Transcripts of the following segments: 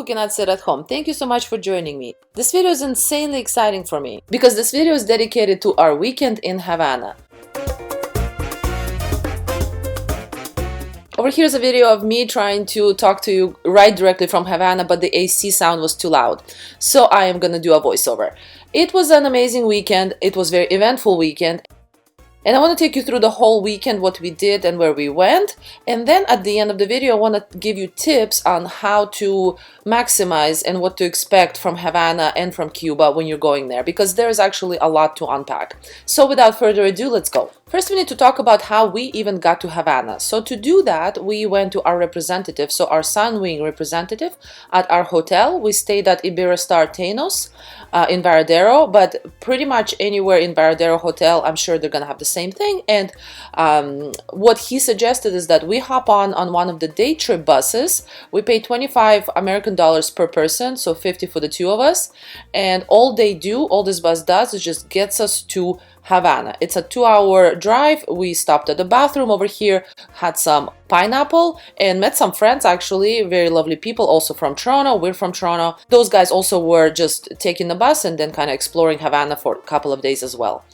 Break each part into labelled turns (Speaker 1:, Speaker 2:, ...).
Speaker 1: cannot sit at home. Thank you so much for joining me. This video is insanely exciting for me because this video is dedicated to our weekend in Havana. Over here is a video of me trying to talk to you right directly from Havana, but the AC sound was too loud. So I am gonna do a voiceover. It was an amazing weekend. It was a very eventful weekend. And I want to take you through the whole weekend, what we did and where we went. And then at the end of the video, I want to give you tips on how to maximize and what to expect from Havana and from Cuba when you're going there, because there is actually a lot to unpack. So without further ado, let's go. First, we need to talk about how we even got to Havana. So to do that, we went to our representative, so our Sunwing representative at our hotel. We stayed at Iberostar Thanos in Varadero, but pretty much anywhere in Varadero hotel, I'm sure they're gonna have the same thing. And what he suggested is that we hop on one of the day trip buses. We pay 25 American dollars per person, so 50 for the two of us. And all this bus does is just gets us to Havana. It's a 2-hour drive. We stopped at the bathroom over here, had some pineapple, and met some friends, actually, very lovely people, also from Toronto. We're from Toronto. Those guys also were just taking the bus and then kind of exploring Havana for a couple of days as well.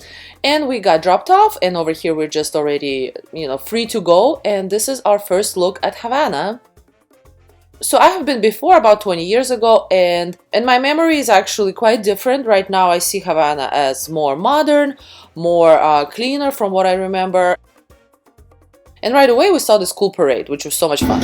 Speaker 1: And we got dropped off, and over here we're just already, free to go. And this is our first look at Havana. So I have been before about 20 years ago, and my memory is actually quite different. Right now I see Havana as more modern, more cleaner from what I remember. And right away we saw this cool parade, which was so much fun.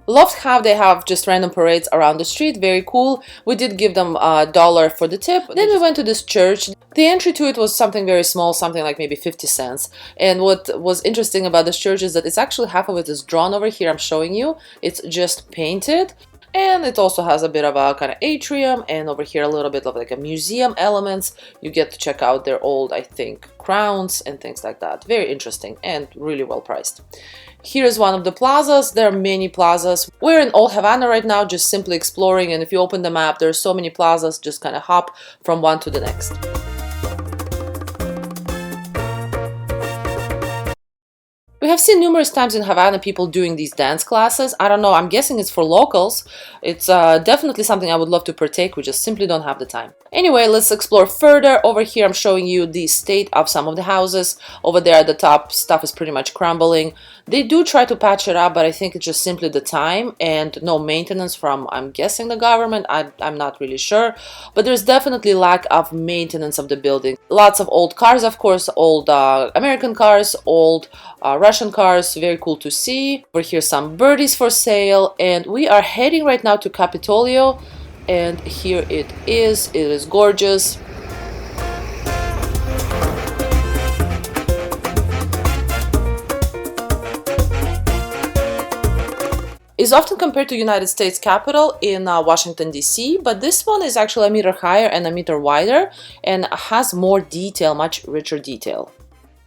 Speaker 1: Loved how they have just random parades around the street. Very cool. We did give them $1 for the tip. Then we went to this church. The entry to it was something very small, something like maybe 50 cents. And what was interesting about this church is that it's actually half of it is drawn over here. I'm showing you. It's just painted. And it also has a bit of a kind of atrium, and over here a little bit of like a museum elements. You get to check out their old, I think, crowns and things like that. Very interesting and really well priced. Here's one of the plazas. There are many plazas. We're in Old Havana right now, just simply exploring, and if you open the map, there's so many plazas, just kind of hop from one to the next. We have seen numerous times in Havana people doing these dance classes. I don't know, I'm guessing it's for locals. It's definitely something I would love to partake, we just simply don't have the time. Anyway, let's explore further. Over here I'm showing you the state of some of the houses. Over there at the top, stuff is pretty much crumbling. They do try to patch it up, but I think it's just simply the time and no maintenance from, I'm guessing, the government. I'm not really sure. But there's definitely lack of maintenance of the building. Lots of old cars, of course, old American cars, old Russian cars, very cool to see. Over here some birdies for sale, and we are heading right now to Capitolio, and here it is gorgeous. Is often compared to United States Capitol in Washington DC, but this one is actually a meter higher and a meter wider and has more detail, much richer detail.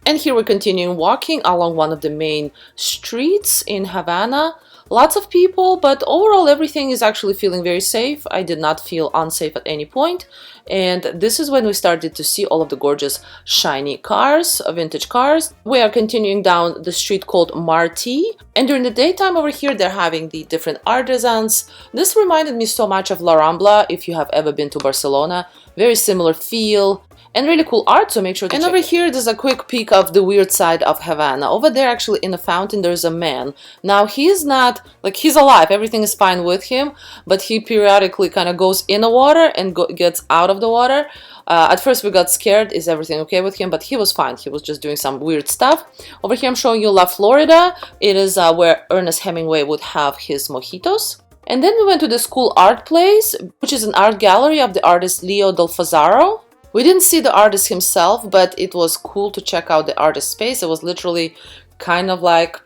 Speaker 1: And here we're continuing walking along one of the main streets in Havana. Lots of people, but overall everything is actually feeling very safe. I did not feel unsafe at any point. And this is when we started to see all of the gorgeous shiny cars, vintage cars. We are continuing down the street called Marti. And during the daytime over here, they're having the different artisans. This reminded me so much of La Rambla, if you have ever been to Barcelona. Very similar feel. And really cool art, so make sure to check. And over here, there's a quick peek of the weird side of Havana. Over there, actually, in the fountain, there's a man. Now, he's not, like, he's alive. Everything is fine with him, but he periodically kind of goes in the water and gets out of the water. At first, we got scared. Is everything okay with him? But he was fine. He was just doing some weird stuff. Over here, I'm showing you La Florida. It is where Ernest Hemingway would have his mojitos. And then we went to the school art place, which is an art gallery of the artist Leo Del Fazaro. We didn't see the artist himself, but it was cool to check out the artist space. It was literally kind of like,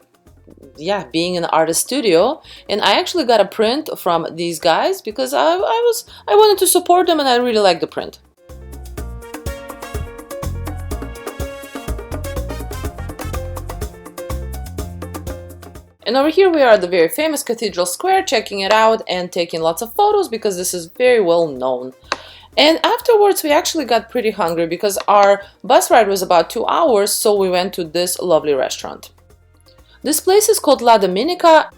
Speaker 1: yeah, being in an artist studio. And I actually got a print from these guys because I wanted to support them, and I really liked the print. And over here we are at the very famous Cathedral Square, checking it out and taking lots of photos because this is very well known. And afterwards we actually got pretty hungry because our bus ride was about 2 hours, so we went to this lovely restaurant. This place is called La Dominica.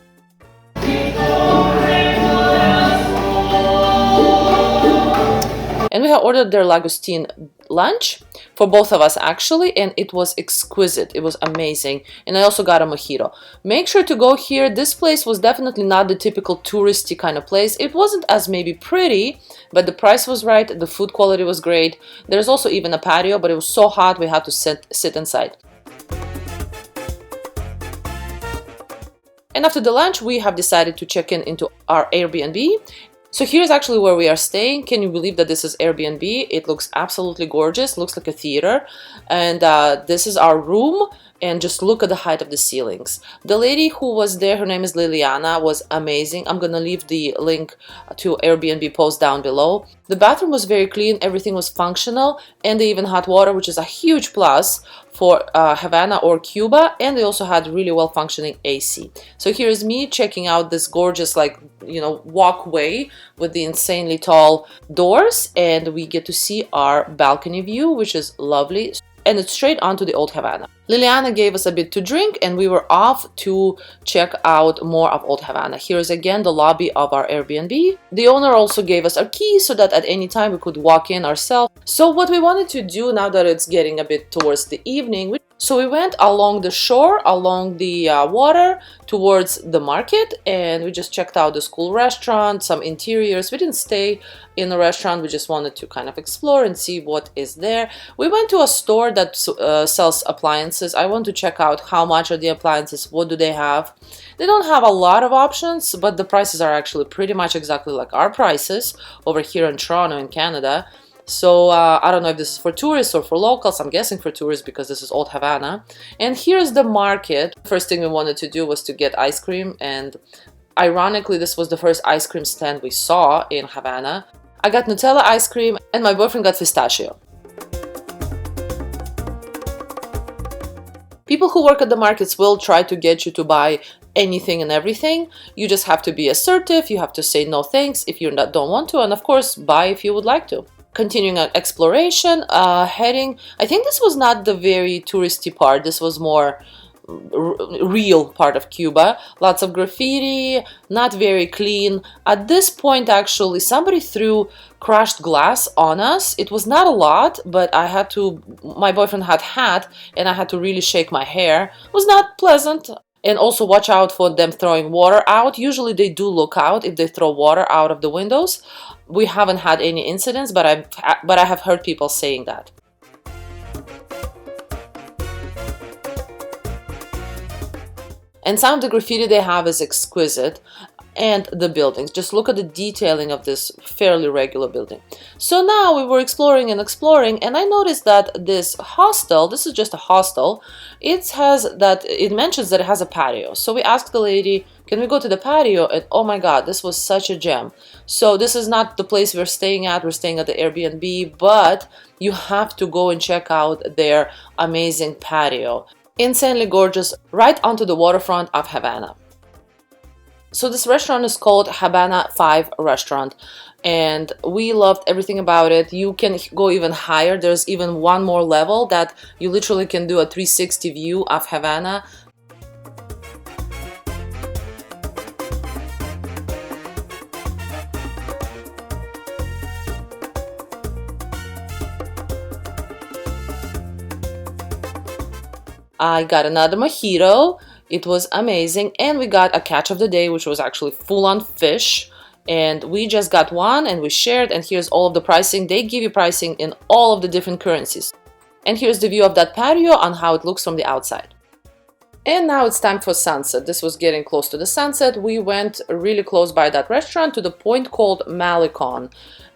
Speaker 1: And we had ordered their Lagostin lunch for both of us actually, and it was exquisite. It was amazing. And I also got a mojito. Make sure to go here. This place was definitely not the typical touristy kind of place. It wasn't as maybe pretty, but the price was right. The food quality was great. There's also even a patio, but it was so hot we had to sit inside. And after the lunch, we have decided to check in into our Airbnb. So here's actually where we are staying. Can you believe that this is Airbnb? It looks absolutely gorgeous, looks like a theater. And this is our room. And just look at the height of the ceilings. The lady who was there, her name is Liliana, was amazing. I'm gonna leave the link to Airbnb post down below. The bathroom was very clean, everything was functional, and they even had water, which is a huge plus for Havana or Cuba, and they also had really well functioning AC. So here's me checking out this gorgeous, like, you know, walkway with the insanely tall doors, and we get to see our balcony view, which is lovely. And it's straight onto the old Havana. Liliana gave us a bit to drink and we were off to check out more of old Havana. Here's again the lobby of our Airbnb. The owner also gave us our keys so that at any time we could walk in ourselves. So what we wanted to do now that it's getting a bit towards the evening, so we went along the shore, along the water, towards the market, and we just checked out the school restaurant, some interiors. We didn't stay in the restaurant, we just wanted to kind of explore and see what is there. We went to a store that sells appliances. I want to check out how much are the appliances, what do they have. They don't have a lot of options, but the prices are actually pretty much exactly like our prices over here in Toronto in Canada. So I don't know if this is for tourists or for locals. I'm guessing for tourists because this is old Havana. And here's the market. First thing we wanted to do was to get ice cream, and ironically this was the first ice cream stand we saw in Havana. I got Nutella ice cream and my boyfriend got pistachio. People who work at the markets will try to get you to buy anything and everything. You just have to be assertive. You have to say no thanks if you don't want to, and of course buy if you would like to. Continuing our exploration, heading, I think this was not the very touristy part, this was more real part of Cuba. Lots of graffiti, not very clean. At this point actually somebody threw crushed glass on us. It was not a lot, but my boyfriend had hat and I had to really shake my hair. It was not pleasant. And also watch out for them throwing water out. Usually they do look out if they throw water out of the windows. We haven't had any incidents, but I have heard people saying that. And some of the graffiti they have is exquisite. And the buildings, just look at the detailing of this fairly regular building. So now we were exploring and exploring, and I noticed that this hostel, this is just a hostel, it mentions that it has a patio. So we asked the lady, can we go to the patio? And oh my god, this was such a gem. So this is not the place we're staying at the Airbnb, but you have to go and check out their amazing patio. Insanely gorgeous, right onto the waterfront of Havana. So this restaurant is called Havana 5 Restaurant, and we loved everything about it. You can go even higher. There's even one more level that you literally can do a 360 view of Havana. I got another mojito. It was amazing, and we got a catch of the day, which was actually full-on fish, and we just got one and we shared, and here's all of the pricing. They give you pricing in all of the different currencies. And here's the view of that patio on how it looks from the outside. And now it's time for sunset. This was getting close to the sunset. We went really close by that restaurant to the point called Malecon.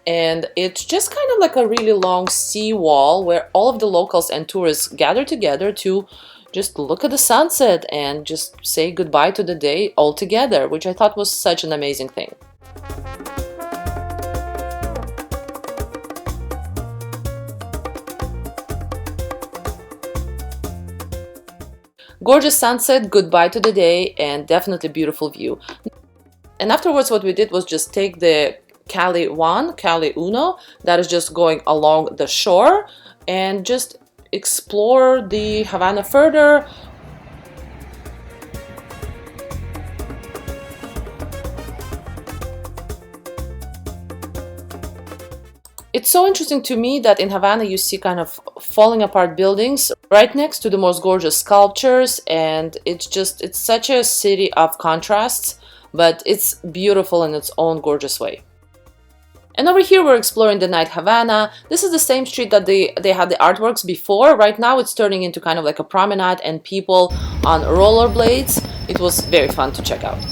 Speaker 1: And it's just kind of like a really long seawall where all of the locals and tourists gather together to just look at the sunset and just say goodbye to the day all together, which I thought was such an amazing thing. Gorgeous sunset, goodbye to the day, and definitely beautiful view. And afterwards what we did was just take the Cali 1, Cali Uno, that is just going along the shore, and just explore the Havana further. It's so interesting to me that in Havana you see kind of falling apart buildings right next to the most gorgeous sculptures, and it's such a city of contrasts, but it's beautiful in its own gorgeous way. And over here we're exploring the night Havana. This is the same street that they had the artworks before. Right now it's turning into kind of like a promenade and people on rollerblades. It was very fun to check out.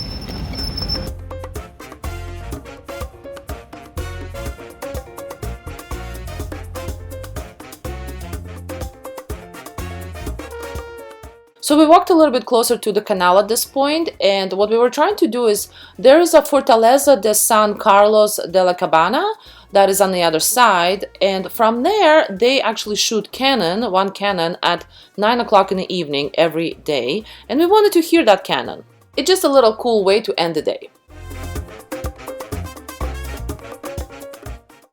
Speaker 1: So we walked a little bit closer to the canal at this point, and what we were trying to do is, there is a Fortaleza de San Carlos de la Cabana that is on the other side, and from there they actually shoot one cannon at 9 o'clock in the evening every day, and we wanted to hear that cannon. It's just a little cool way to end the day.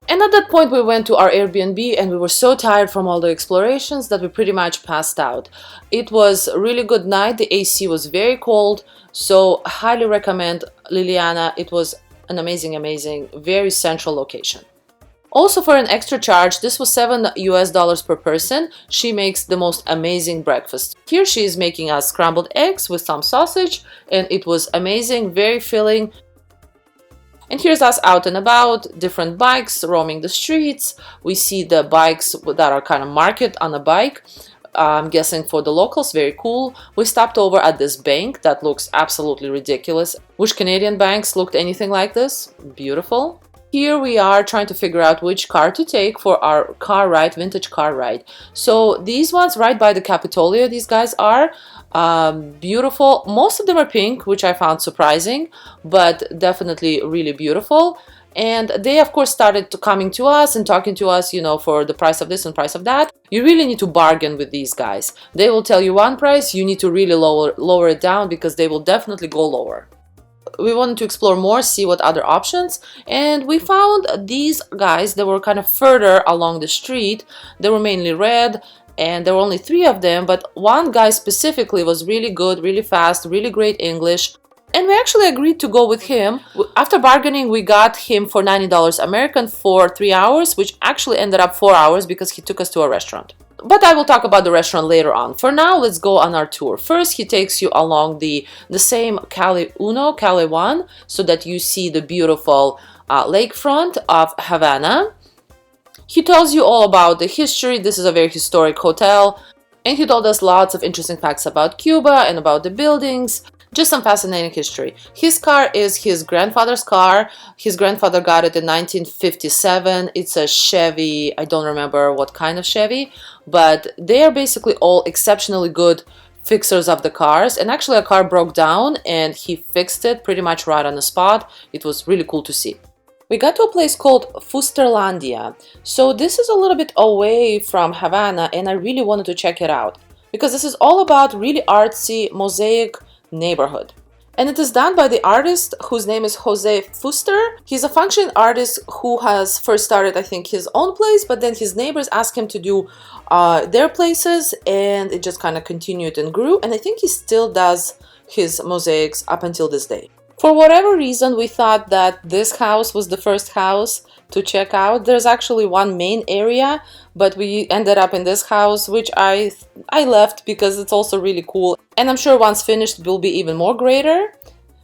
Speaker 1: And at that point we went to our Airbnb, and we were so tired from all the explorations that we pretty much passed out. It was a really good night. The AC was very cold, so highly recommend Liliana. It was an amazing, very central location. Also, for an extra charge, this was $7 per person. She makes the most amazing breakfast. Here she is making us scrambled eggs with some sausage, and it was amazing, very filling. And here's us out and about, different bikes roaming the streets. We see the bikes that are kind of marked on a bike. I'm guessing for the locals, very cool. We stopped over at this bank that looks absolutely ridiculous. Which Canadian banks looked anything like this? Beautiful. Here we are trying to figure out which car to take for our car ride, vintage car ride. So these ones right by the Capitolio, these guys are beautiful. Most of them are pink, which I found surprising, but definitely really beautiful. And they of course started coming to us and talking to us, you know, for the price of this and price of that. You really need to bargain with these guys. They will tell you one price, you need to really lower it down, because they will definitely go lower. We wanted to explore more, see what other options, and we found these guys that were kind of further along the street. They were mainly red, and there were only 3 of them, but one guy specifically was really good, really fast, really great English, and we actually agreed to go with him. After bargaining, we got him for $90 American for 3 hours, which actually ended up 4 hours because he took us to a restaurant. But I will talk about the restaurant later on. For now, let's go on our tour. First, he takes you along the same Cali 1, so that you see the beautiful lakefront of Havana. He tells you all about the history. This is a very historic hotel. And he told us lots of interesting facts about Cuba and about the buildings. Just some fascinating history. His car is his grandfather's car. His grandfather got it in 1957. It's a Chevy. I don't remember what kind of Chevy, but they are basically all exceptionally good fixers of the cars. And actually a car broke down and he fixed it pretty much right on the spot. It was really cool to see. We got to a place called Fusterlandia. So this is a little bit away from Havana, and I really wanted to check it out because this is all about really artsy mosaic neighborhood. And it is done by the artist whose name is Jose Fuster. He's a functioning artist who has first started, I think, his own place, but then his neighbors asked him to do their places, and it just kind of continued and grew. And I think he still does his mosaics up until this day. For whatever reason, we thought that this house was the first house to check out. There's actually one main area, but we ended up in this house, which I left because it's also really cool. And I'm sure once finished, it will be even more greater.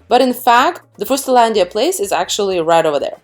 Speaker 1: But in fact, the Fusterlandia place is actually right over there.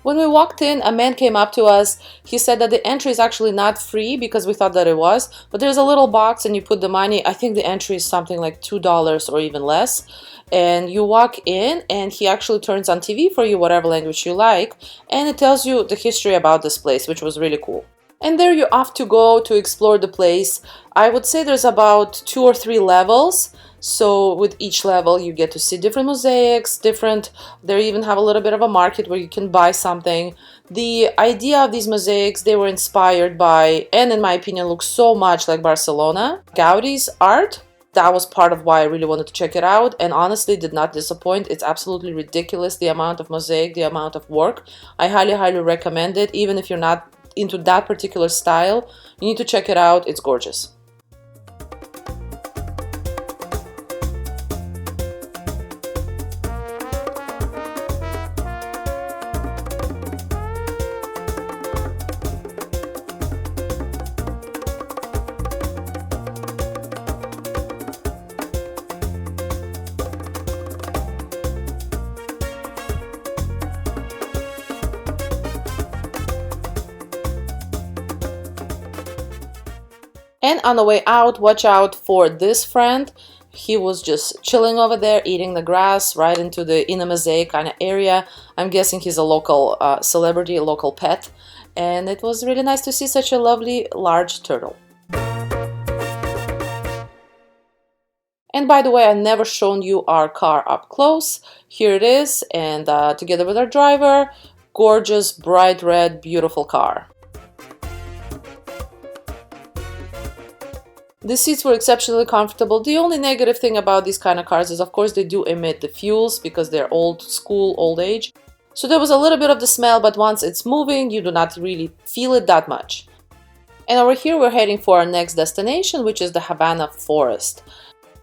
Speaker 1: When we walked in, a man came up to us. He said that the entry is actually not free because we thought that it was, but there's a little box and you put the money. I think the entry is something like $2 or even less. And you walk in and he actually turns on TV for you, whatever language you like, and it tells you the history about this place, which was really cool. And there you're off to go to explore the place. I would say there's about 2 or 3 levels. So with each level you get to see different mosaics, they even have a little bit of a market where you can buy something. The idea of these mosaics, they were inspired by, and in my opinion look so much like Barcelona, Gaudi's art. That was part of why I really wanted to check it out, and honestly did not disappoint. It's absolutely ridiculous, the amount of mosaic, the amount of work. I highly recommend it. Even if you're not into that particular style, you need to check it out. It's gorgeous. And on the way out, watch out for this friend. He was just chilling over there, eating the grass right into the in a mosaic kind of area. I'm guessing he's a local celebrity, a local pet. And it was really nice to see such a lovely large turtle. And by the way, I never shown you our car up close. Here it is, and together with our driver, gorgeous, bright red, beautiful car. The seats were exceptionally comfortable. The only negative thing about these kind of cars is, of course, they do emit the fuels because they're old school, old age. So there was a little bit of the smell, but once it's moving, you do not really feel it that much. And over here, we're heading for our next destination, which is the Havana forest.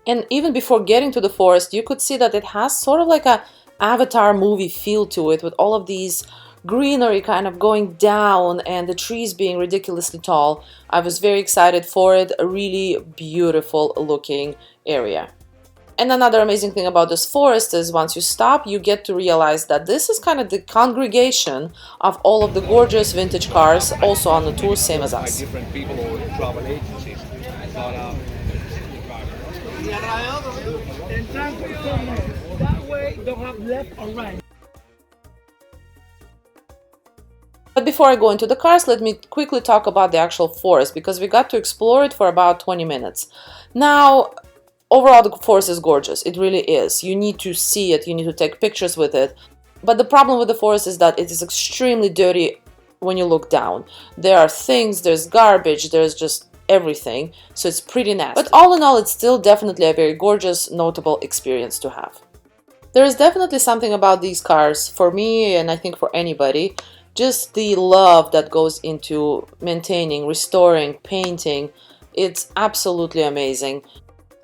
Speaker 1: And even before getting to the forest, you could see that it has sort of like a Avatar movie feel to it, with all of these greenery kind of going down and the trees being ridiculously tall. I was very excited for it. A really beautiful looking area. And another amazing thing about this forest is once you stop, you get to realize that this is kind of the congregation of all of the gorgeous vintage cars also on the tour, same as us.
Speaker 2: Different people or travel agencies.
Speaker 3: That way, don't have left or right.
Speaker 1: But before I go into the cars, let me quickly talk about the actual forest, because we got to explore it for about 20 minutes. Now, overall the forest is gorgeous. It really is. You need to see it, you need to take pictures with it. But the problem with the forest is that it is extremely dirty when you look down. There are things, there's garbage, there's just everything, so it's pretty nasty. But all in all, it's still definitely a very gorgeous, notable experience to have. There is definitely something about these cars, for me and I think for anybody, just the love that goes into maintaining, restoring, painting. It's absolutely amazing.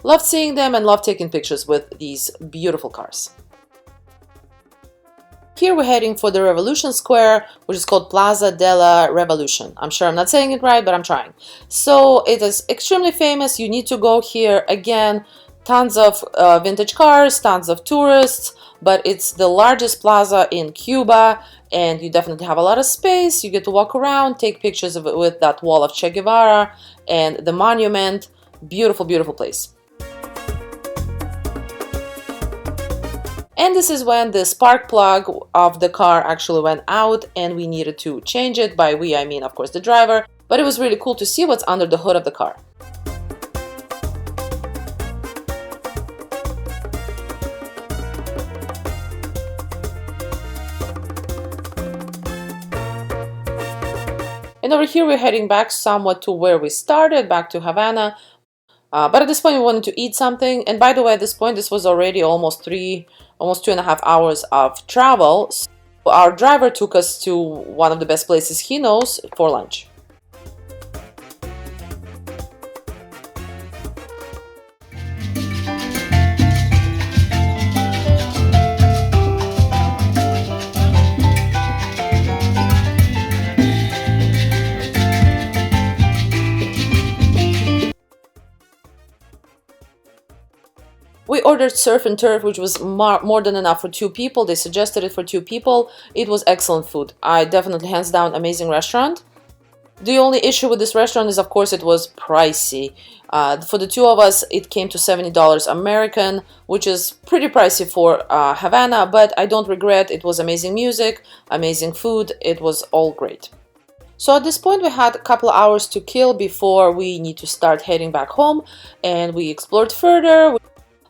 Speaker 1: Love seeing them and love taking pictures with these beautiful cars. Here we're heading for the Revolution Square, which is called Plaza della Revolution. I'm sure I'm not saying it right, but I'm trying. So it is extremely famous. You need to go here. Again, tons of vintage cars, tons of tourists, but it's the largest plaza in Cuba, and you definitely have a lot of space. You get to walk around, take pictures of it with that wall of Che Guevara and the monument. Beautiful, beautiful place. And this is when the spark plug of the car actually went out and we needed to change it. By we, I mean, of course, the driver. But it was really cool to see what's under the hood of the car. And over here we're heading back somewhat to where we started, back to Havana. But at this point we wanted to eat something. And by the way, at this point this was already almost 2.5 hours of travel. So our driver took us to one of the best places he knows for lunch. We ordered surf and turf, which was more than enough for 2 people. They suggested it for 2 people. It was excellent food. I definitely, hands down, amazing restaurant. The only issue with this restaurant is, of course, it was pricey. For the 2 of us, it came to $70 American, which is pretty pricey for Havana, but I don't regret. It was amazing music, amazing food. It was all great. So at this point, we had a couple of hours to kill before we need to start heading back home, and we explored further.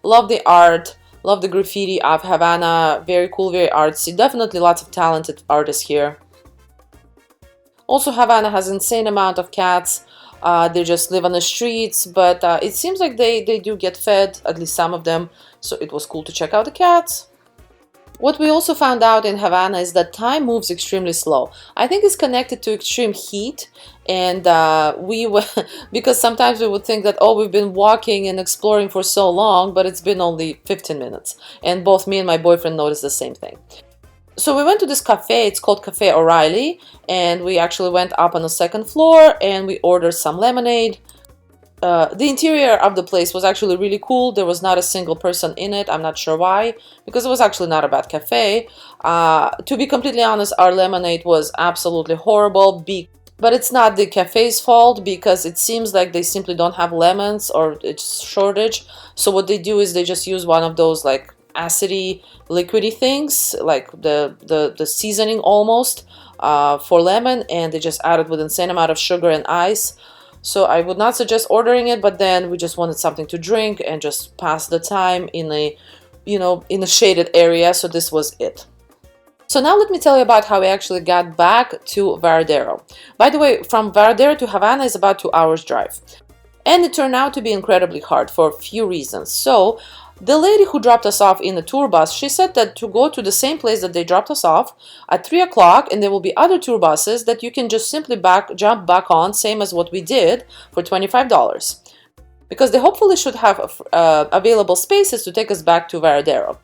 Speaker 1: Love the art, love the graffiti of Havana, very cool, very artsy, definitely lots of talented artists here. Also, Havana has an insane amount of cats. They just live on the streets, but it seems like they do get fed, at least some of them. So it was cool to check out the cats. What we also found out in Havana is that time moves extremely slow. I think it's connected to extreme heat, and because sometimes we would think that, oh, we've been walking and exploring for so long, but it's been only 15 minutes. And both me and my boyfriend noticed the same thing. So we went to this cafe, it's called Cafe O'Reilly, and we actually went up on the second floor and we ordered some lemonade. The interior of the place was actually really cool. There was not a single person in it. I'm not sure why, because it was actually not a bad cafe. To be completely honest, our lemonade was absolutely horrible, but it's not the cafe's fault, because it seems like they simply don't have lemons or it's shortage. So what they do is they just use one of those like acidy, liquidy things, like the seasoning almost for lemon, and they just add it with insane amount of sugar and ice. So I would not suggest ordering it, but then we just wanted something to drink and just pass the time in a, in a shaded area, so this was it. So now let me tell you about how we actually got back to Varadero. By the way, from Varadero to Havana is about 2 hours drive. And it turned out to be incredibly hard for a few reasons. So the lady who dropped us off in the tour bus, she said that to go to the same place that they dropped us off at 3 o'clock, and there will be other tour buses that you can just simply jump back on, same as what we did, for $25. Because they hopefully should have available spaces to take us back to Varadero.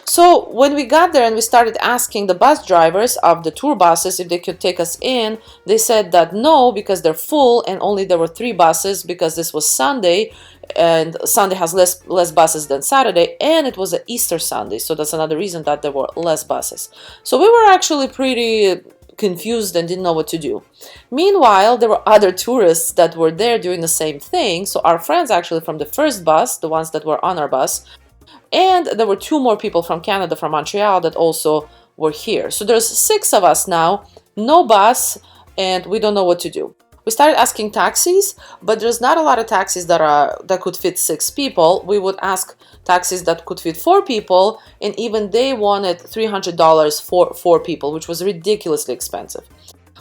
Speaker 1: So when we got there and we started asking the bus drivers of the tour buses if they could take us in, they said that no, because they're full, and only there were 3 buses because this was Sunday, and Sunday has less buses than Saturday, and it was an Easter Sunday, so that's another reason that there were less buses. So we were actually pretty confused and didn't know what to do. Meanwhile, there were other tourists that were there doing the same thing. So our friends actually from the first bus, the ones that were on our bus, and there were 2 more people from Canada, from Montreal, that also were here. So there's 6 of us now, no bus, and we don't know what to do. We started asking taxis, but there's not a lot of taxis that could fit 6 people. We would ask taxis that could fit 4 people, and even they wanted $300 for 4 people, which was ridiculously expensive.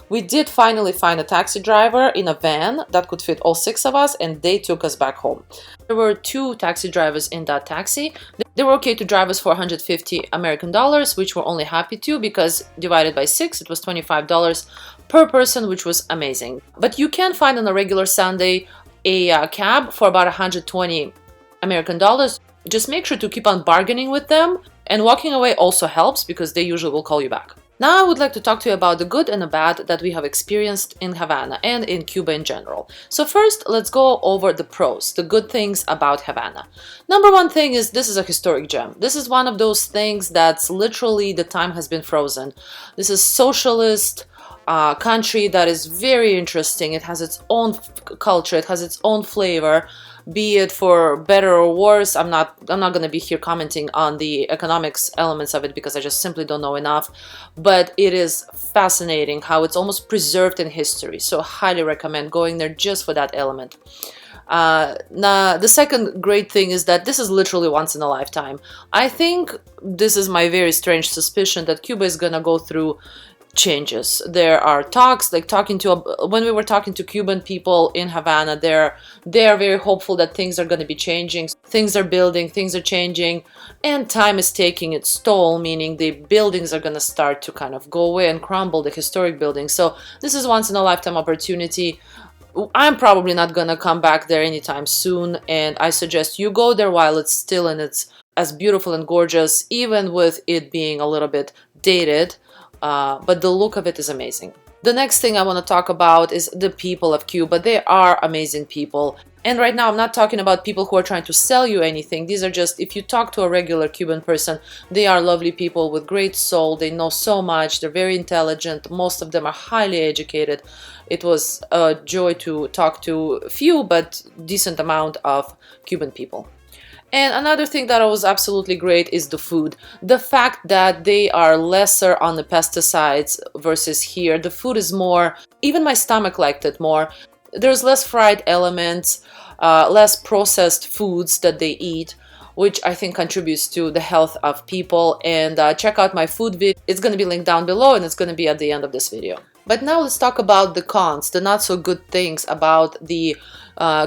Speaker 1: We did finally find a taxi driver in a van that could fit all 6 of us, and they took us back home. There were 2 taxi drivers in that taxi. They were okay to drive us for $150 American, which we're only happy to, because divided by 6, it was $25 per person, which was amazing. But you can find on a regular Sunday a cab for about $120 American. Just make sure to keep on bargaining with them, and walking away also helps, because they usually will call you back. Now I would like to talk to you about the good and the bad that we have experienced in Havana and in Cuba in general. So first, let's go over the pros, the good things about Havana. Number 1 thing is this is a historic gem. This is one of those things that's literally the time has been frozen. This is socialist country that is very interesting. It has its own culture, it has its own flavor. Be it for better or worse, I'm not going to be here commenting on the economics elements of it, because I just simply don't know enough. But it is fascinating how it's almost preserved in history. So I highly recommend going there just for that element. Now, the second great thing is that this is literally once in a lifetime. I think this is my very strange suspicion that Cuba is going to go through changes. There are talks, like when we were talking to Cuban people in Havana, they are very hopeful that things are going to be changing. Things are building, things are changing, and time is taking its toll, meaning the buildings are going to start to kind of go away and crumble, the historic buildings. So this is once in a lifetime opportunity. I'm probably not going to come back there anytime soon, and I suggest you go there while it's still in its as beautiful and gorgeous, even with it being a little bit dated. But the look of it is amazing. The next thing I want to talk about is the people of Cuba. They are amazing people. And right now I'm not talking about people who are trying to sell you anything. These are just, if you talk to a regular Cuban person, they are lovely people with great soul. They know so much. They're very intelligent. Most of them are highly educated. It was a joy to talk to a few, but decent amount of Cuban people. And another thing that was absolutely great is the food. The fact that they are lesser on the pesticides versus here. The food is more, even my stomach liked it more. There's less fried elements, less processed foods that they eat, which I think contributes to the health of people. And check out my food video. It's going to be linked down below, and it's going to be at the end of this video. But now let's talk about the cons, the not so good things about the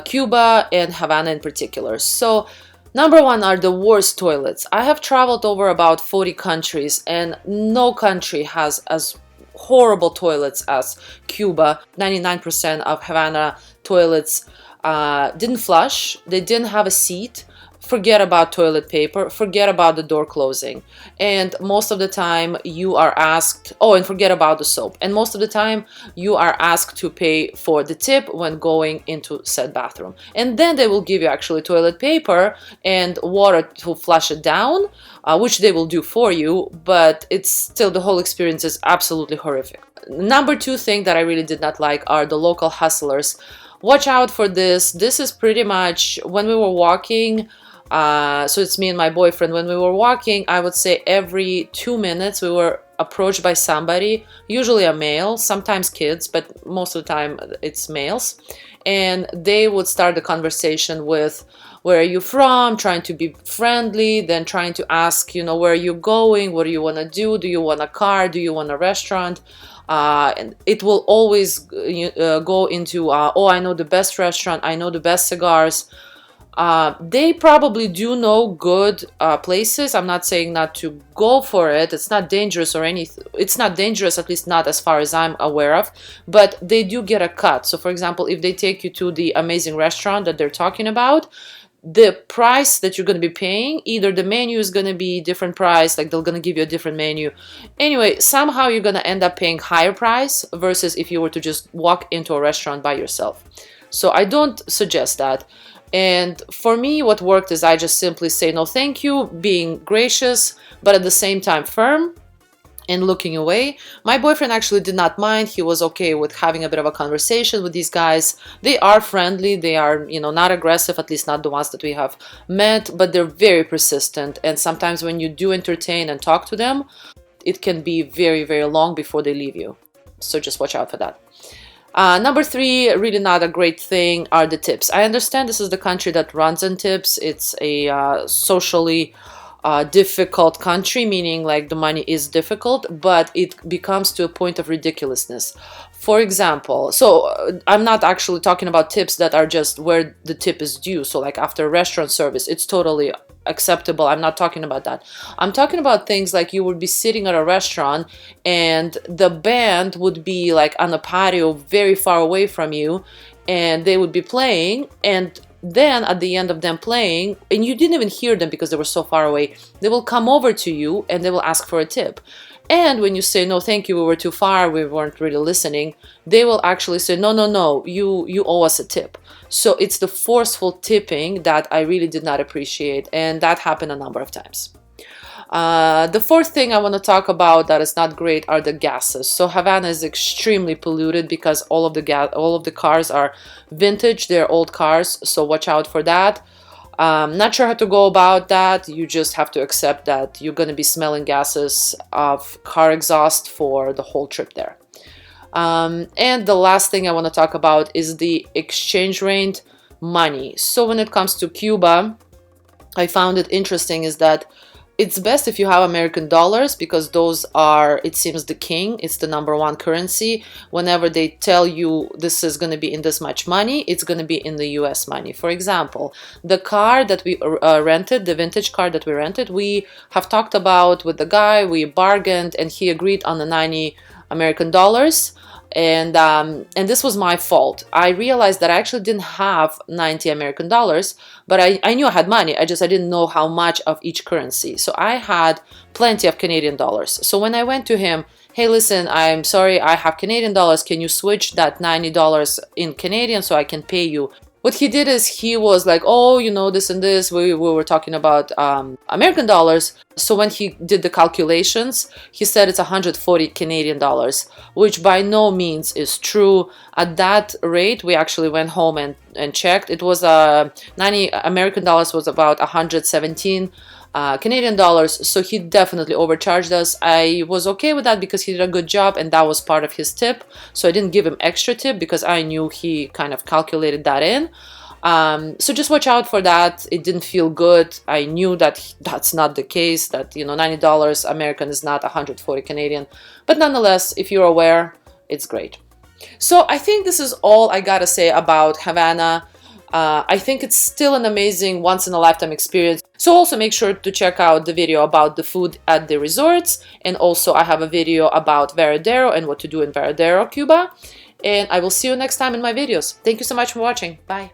Speaker 1: Cuba and Havana in particular. So number one are the worst toilets. I have traveled over about 40 countries, and no country has as horrible toilets as Cuba. 99% of Havana toilets didn't flush, they didn't have a seat. Forget about toilet paper, forget about the door closing. And most of the time you are asked, oh, and forget about the soap. And most of the time you are asked to pay for the tip when going into said bathroom. And then they will give you actually toilet paper and water to flush it down, which they will do for you, but it's still, the whole experience is absolutely horrific. Number two thing that I really did not like are the local hustlers. Watch out for this. This is pretty much when we were walking. So it's me and my boyfriend. When we were walking, I would say every 2 minutes we were approached by somebody, usually a male, sometimes kids, but most of the time it's males. And they would start the conversation with, where are you from? Trying to be friendly, then trying to ask, you know, where are you going? What do you want to do? Do you want a car? Do you want a restaurant? And it will always go into, oh, I know the best restaurant. I know the best cigars. They probably do know good places. I'm not saying not to go for it. It's not dangerous or anything. It's not dangerous, at least not as far as I'm aware of. But they do get a cut. So, for example, if they take you to the amazing restaurant that they're talking about, the price that you're going to be paying, either the menu is going to be different price, like they're going to give you a different menu. Anyway, somehow you're going to end up paying higher price versus if you were to just walk into a restaurant by yourself. So I don't suggest that. And for me, what worked is I just simply say no thank you, being gracious, but at the same time firm and looking away. My boyfriend actually did not mind. He was okay with having a bit of a conversation with these guys. They are friendly. They are, you know, not aggressive, at least not the ones that we have met, but they're very persistent. And sometimes when you do entertain and talk to them, it can be very, very long before they leave you. So just watch out for that. Number three, really not a great thing, are the tips. I understand this is the country that runs on tips. It's a socially difficult country, meaning like the money is difficult, but it becomes to a point of ridiculousness. For example, so I'm not actually talking about tips that are just where the tip is due. So like after restaurant service, it's totally acceptable. I'm not talking about that. I'm talking about things like you would be sitting at a restaurant and the band would be like on a patio very far away from you, and they would be playing, and then at the end of them playing, and you didn't even hear them because they were so far away, they will come over to you and they will ask for a tip. And when you say, no, thank you, we were too far, we weren't really listening, they will actually say, no, no, no, you owe us a tip. So it's the forceful tipping that I really did not appreciate, and that happened a number of times. The fourth thing I want to talk about that is not great are the gases. So Havana is extremely polluted because all of the cars are vintage, they're old cars, so watch out for that. Not sure how to go about that. You just have to accept that you're going to be smelling gases of car exhaust for the whole trip there. And the last thing I want to talk about is the exchange rate, money. So when it comes to Cuba, I found it interesting is that it's best if you have American dollars because those are, it seems, the king. It's the number one currency. Whenever they tell you this is going to be in this much money, it's going to be in the US money. For example, the car that we rented, the vintage car that we rented, we have talked about with the guy, we bargained, and he agreed on the 90 American dollars. And this was my fault. I realized that I actually didn't have 90 American dollars, but I knew I had money. I didn't know how much of each currency. So I had plenty of Canadian dollars. So when I went to him, hey, listen, I'm sorry, I have Canadian dollars. Can you switch that $90 in Canadian so I can pay you? What he did is he was like, oh, you know, this and this. We were talking about American dollars. So when he did the calculations, he said it's 140 Canadian dollars, which by no means is true. At that rate, we actually went home and checked. It was 90 American dollars was about 117 Canadian dollars, so he definitely overcharged us. I was okay with that because he did a good job and that was part of his tip, so I didn't give him extra tip because I knew he kind of calculated that in. So just watch out for that. It didn't feel good. I knew that that's not the case, that, you know, $90 American is not 140 Canadian, but nonetheless, if you're aware, It's great. So I think this is all I gotta say about Havana. I think it's still an amazing once-in-a-lifetime experience. So also make sure to check out the video about the food at the resorts, and also I have a video about Varadero and what to do in Varadero, Cuba. And I will see you next time in my videos. Thank you so much for watching. Bye.